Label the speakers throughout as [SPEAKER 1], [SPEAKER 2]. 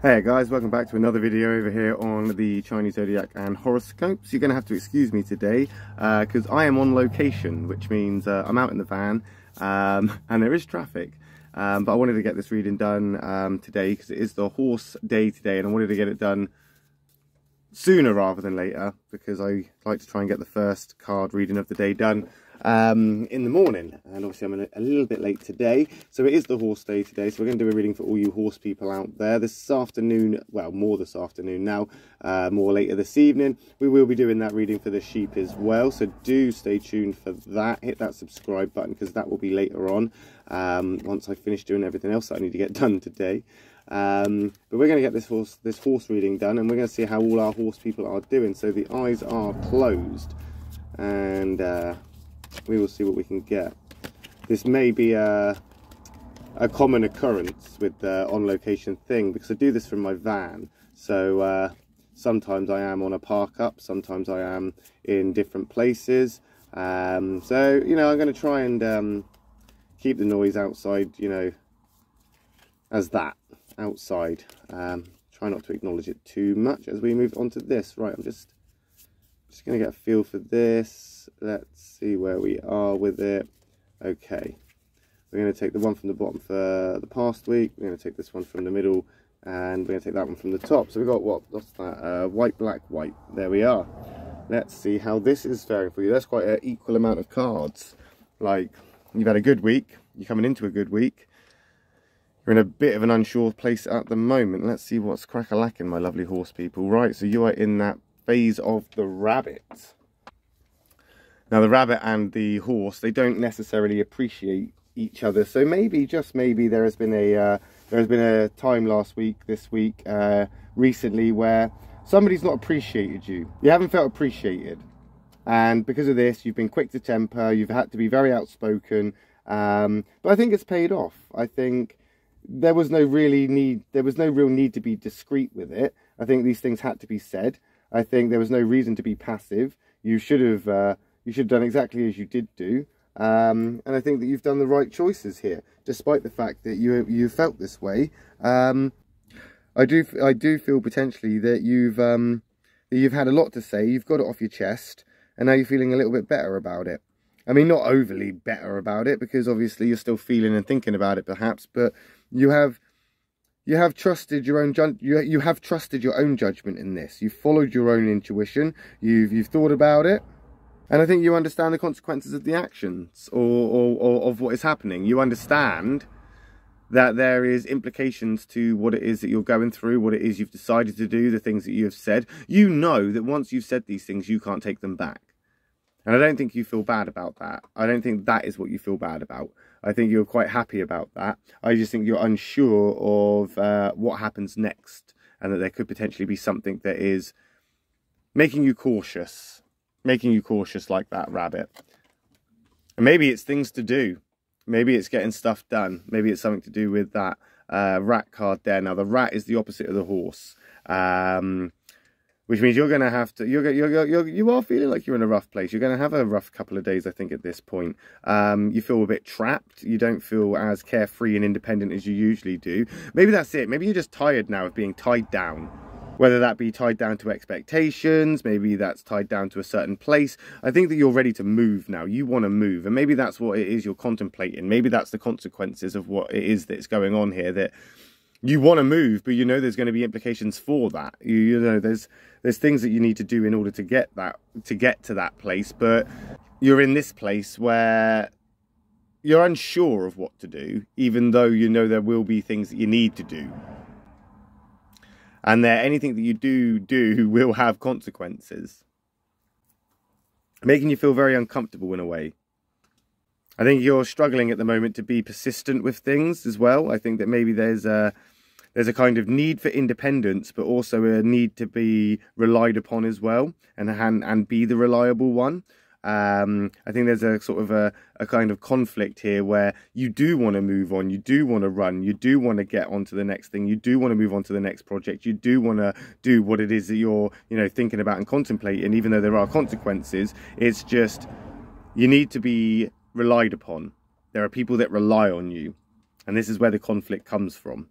[SPEAKER 1] Hey guys, welcome back to another video over here on the Chinese Zodiac and horoscopes. You're going to have to excuse me today because I am on location, which means I'm out in the van and there is traffic. But I wanted to get this reading done today because it is the horse day today, and I wanted to get it done sooner rather than later because I like to try and get the first card reading of the day done in the morning, and obviously I'm a little bit late today. So it is the horse day today, so we're going to do a reading for all you horse people out there this afternoon. Well, more this afternoon now, more later this evening. We will be doing that reading for the sheep as well, so do stay tuned for that. Hit that subscribe button because that will be later on once I finish doing everything else that I need to get done today. But we're going to get this horse reading done, and we're going to see how all our horse people are doing. So the eyes are closed, and we will see what we can get. This may be a common occurrence with the on location thing because I do this from my van. So sometimes I am on a park up, sometimes I am in different places. So you know, I'm going to try and keep the noise outside, you know, as that outside. Try not to acknowledge it too much as we move on to this. Right, I'm just going to get a feel for this. Let's see where we are with it. Okay, we're going to take the one from the bottom for the past week, we're going to take this one from the middle, and we're going to take that one from the top. So we've got, what's that, white, black, white. There we are. Let's see how this is faring for you. That's quite an equal amount of cards. Like, you've had a good week, you're coming into a good week, you're in a bit of an unsure place at the moment. Let's see what's crack-a-lacking, my lovely horse people. Right, so you are in that phase of the rabbit. Now the rabbit and the horse, they don't necessarily appreciate each other. So maybe, just maybe, there has been a time last week, this week, recently, where somebody's not appreciated you. You haven't felt appreciated, and because of this, you've been quick to temper. You've had to be very outspoken. But I think it's paid off. I think there was no real need to be discreet with it. I think these things had to be said. I think there was no reason to be passive. You should have done exactly as you did do, and I think that you've done the right choices here, despite the fact that you felt this way. I do feel potentially that you've had a lot to say. You've got it off your chest, and now you're feeling a little bit better about it. I mean, not overly better about it, because obviously you're still feeling and thinking about it, perhaps, but you have trusted your own judgment in this. You've followed your own intuition. You've thought about it, and I think you understand the consequences of the actions or of what is happening. You understand that there is implications to what it is that you're going through, what it is you've decided to do, the things that you have said. You know that once you've said these things, you can't take them back. And I don't think you feel bad about that. I don't think that is what you feel bad about. I think you're quite happy about that. I just think you're unsure of what happens next, and that there could potentially be something that is making you cautious like that rabbit. And maybe it's things to do. Maybe it's getting stuff done. Maybe it's something to do with that rat card there. Now, the rat is the opposite of the horse. Which means you're going to have to, you are feeling like you're in a rough place. You're going to have a rough couple of days, I think, at this point. You feel a bit trapped. You don't feel as carefree and independent as you usually do. Maybe that's it. Maybe you're just tired now of being tied down. Whether that be tied down to expectations, maybe that's tied down to a certain place. I think that you're ready to move now. You want to move. And maybe that's what it is you're contemplating. Maybe that's the consequences of what it is that's going on here, that you want to move, but you know there's going to be implications for that. You know there's things that you need to do in order to get to that place, but you're in this place where you're unsure of what to do, even though you know there will be things that you need to do, and that anything that you do will have consequences, making you feel very uncomfortable in a way. I think you're struggling at the moment to be persistent with things as well. I think that maybe there's a kind of need for independence, but also a need to be relied upon as well, and be the reliable one. I think there's a sort of a kind of conflict here where you do want to move on, you do want to run, you do want to get on to the next thing, you do want to move on to the next project, you do want to do what it is that you're, you know, thinking about and contemplating, even though there are consequences. It's just, you need to be relied upon. There are people that rely on you. And this is where the conflict comes from.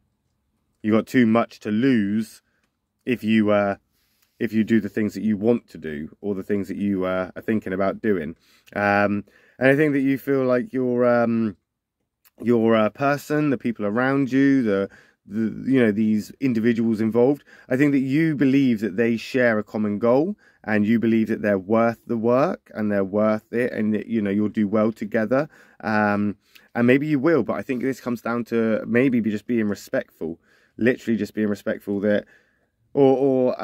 [SPEAKER 1] You've got too much to lose if you do the things that you want to do, or the things that you are thinking about doing. And I think that you feel like your person, the people around you, you know, these individuals involved, I think that you believe that they share a common goal, and you believe that they're worth the work and they're worth it, and that, you know, you'll do well together. And maybe you will, but I think this comes down to maybe just being respectful, literally just being respectful, that or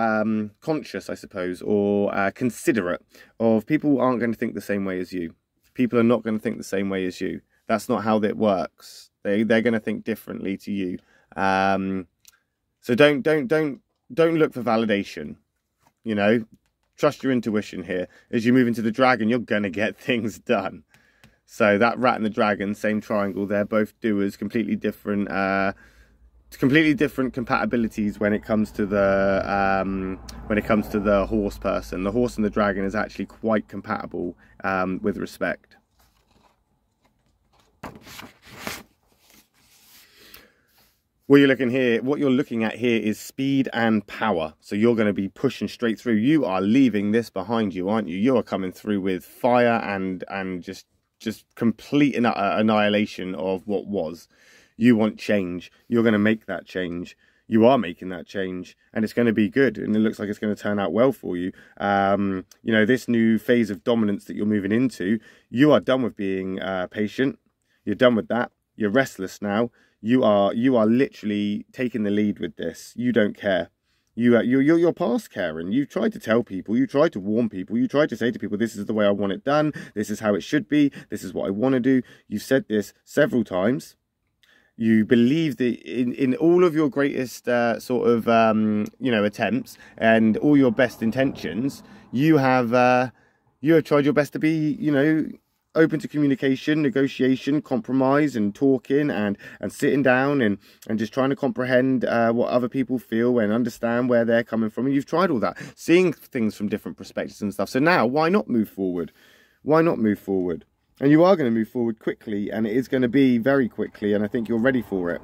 [SPEAKER 1] conscious, I suppose, or considerate of people who aren't going to think the same way as you. People are not going to think the same way as you. That's not how that works. They're going to think differently to you. So don't look for validation. You know, trust your intuition here. As you move into the dragon, you're going to get things done. So that rat and the dragon, same triangle, they're both doers, completely different compatibilities when it comes to the horse person. The horse and the dragon is actually quite compatible with respect. What you're looking at here is speed and power. So you're going to be pushing straight through. You are leaving this behind you, aren't you? You are coming through with fire and just complete annihilation of what was. You want change. You're going to make that change. You are making that change, and it's going to be good, and it looks like it's going to turn out well for you. You know, this new phase of dominance that you're moving into, you are done with being patient. You're done with that. You're restless now. You are literally taking the lead with this. You don't care. You're past caring. You've tried to tell people, you tried to warn people, you tried to say to people, this is the way I want it done, this is how it should be, this is what I want to do. You've said this several times. You believe that in all of your greatest sort of you know, attempts and all your best intentions, you have tried your best to be, you know, open to communication, negotiation, compromise, and talking and sitting down and just trying to comprehend what other people feel and understand where they're coming from. And you've tried all that, seeing things from different perspectives and stuff. So now, why not move forward? Why not move forward? And you are going to move forward quickly, and it is going to be very quickly, and I think you're ready for it.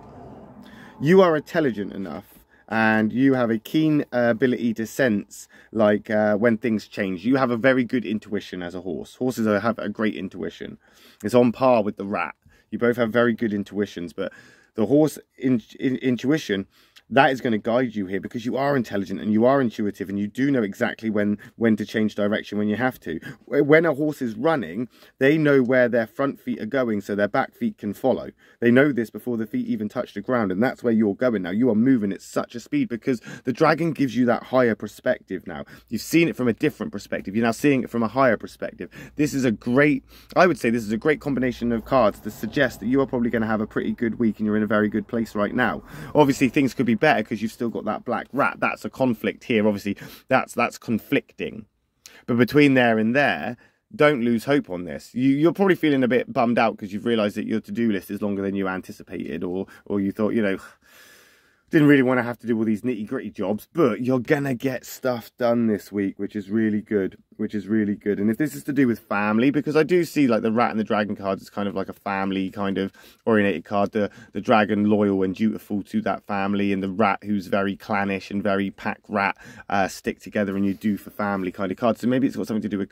[SPEAKER 1] You are intelligent enough, and you have a keen ability to sense, like, when things change. You have a very good intuition as a horse. Horses have a great intuition. It's on par with the rat. You both have very good intuitions, but the horse intuition, that is going to guide you here, because you are intelligent and you are intuitive, and you do know exactly when to change direction when you have to. When a horse is running, they know where their front feet are going, so their back feet can follow. They know this before the feet even touch the ground, and that's where you're going now. You are moving at such a speed because the dragon gives you that higher perspective now. You've seen it from a different perspective. You're now seeing it from a higher perspective. This is a great, I would say this is a great combination of cards to suggest that you are probably going to have a pretty good week and you're in a very good place right now. Obviously, things could be better because you've still got that black rat. That's a conflict here. Obviously, that's conflicting. But between there and there, don't lose hope on this. You're probably feeling a bit bummed out because you've realised that your to-do list is longer than you anticipated, or you thought, you know, didn't really want to have to do all these nitty-gritty jobs, but you're gonna get stuff done this week, which is really good, And if this is to do with family, because I do see like the rat and the dragon cards is kind of like a family kind of orientated card, the dragon loyal and dutiful to that family, and the rat who's very clannish and very pack rat, stick together and you do for family kind of cards. So maybe it's got something to do with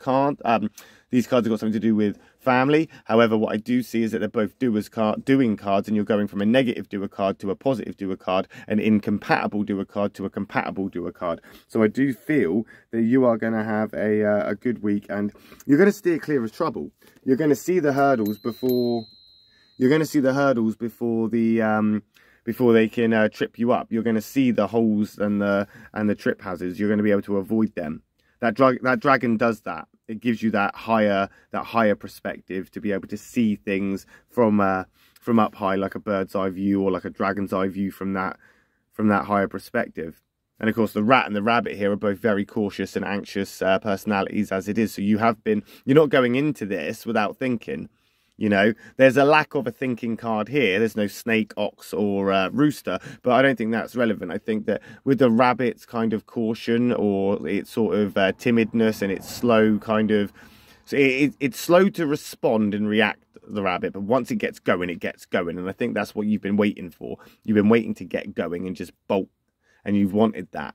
[SPEAKER 1] these cards have got something to do with family. However, what I do see is that they're both doing cards, and you're going from a negative doer card to a positive doer card, an incompatible doer card to a compatible doer card. So I do feel that you are going to have a good week, and you're going to steer clear of trouble. You're going to see the hurdles before before they can trip you up. You're going to see the holes and the trip hazards. You're going to be able to avoid them. That dragon does that. It gives you that higher perspective to be able to see things from up high, like a bird's eye view or like a dragon's eye view from that higher perspective. And of course, the rat and the rabbit here are both very cautious and anxious personalities as it is. So you're not going into this without thinking. You know, there's a lack of a thinking card here. There's no snake, ox, or rooster, but I don't think that's relevant. I think that with the rabbit's kind of caution, or its sort of timidness, and its slow kind of, so it's slow to respond and react the rabbit, but once it gets going, it gets going. And I think that's what you've been waiting for. You've been waiting to get going and just bolt, and you've wanted that.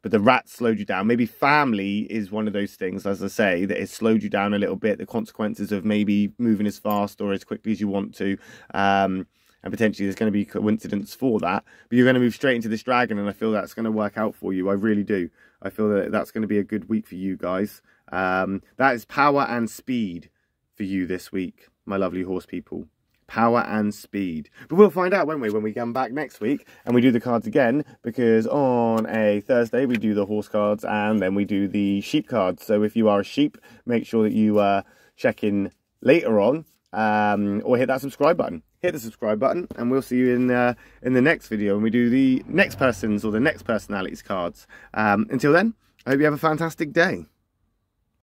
[SPEAKER 1] But the rat slowed you down. Maybe family is one of those things, as I say, that has slowed you down a little bit. The consequences of maybe moving as fast or as quickly as you want to. And potentially there's going to be coincidence for that. But you're going to move straight into this dragon, and I feel that's going to work out for you. I really do. I feel that that's going to be a good week for you guys. That is power and speed for you this week, my lovely horse people. Power and speed. But we'll find out, won't we, when we come back next week and we do the cards again, because on a Thursday we do the horse cards and then we do the sheep cards. So if you are a sheep, make sure that you check in later on, or hit that subscribe button. Hit the subscribe button, and we'll see you in the next video when we do the next person's or the next personality's cards. Until then, I hope you have a fantastic day.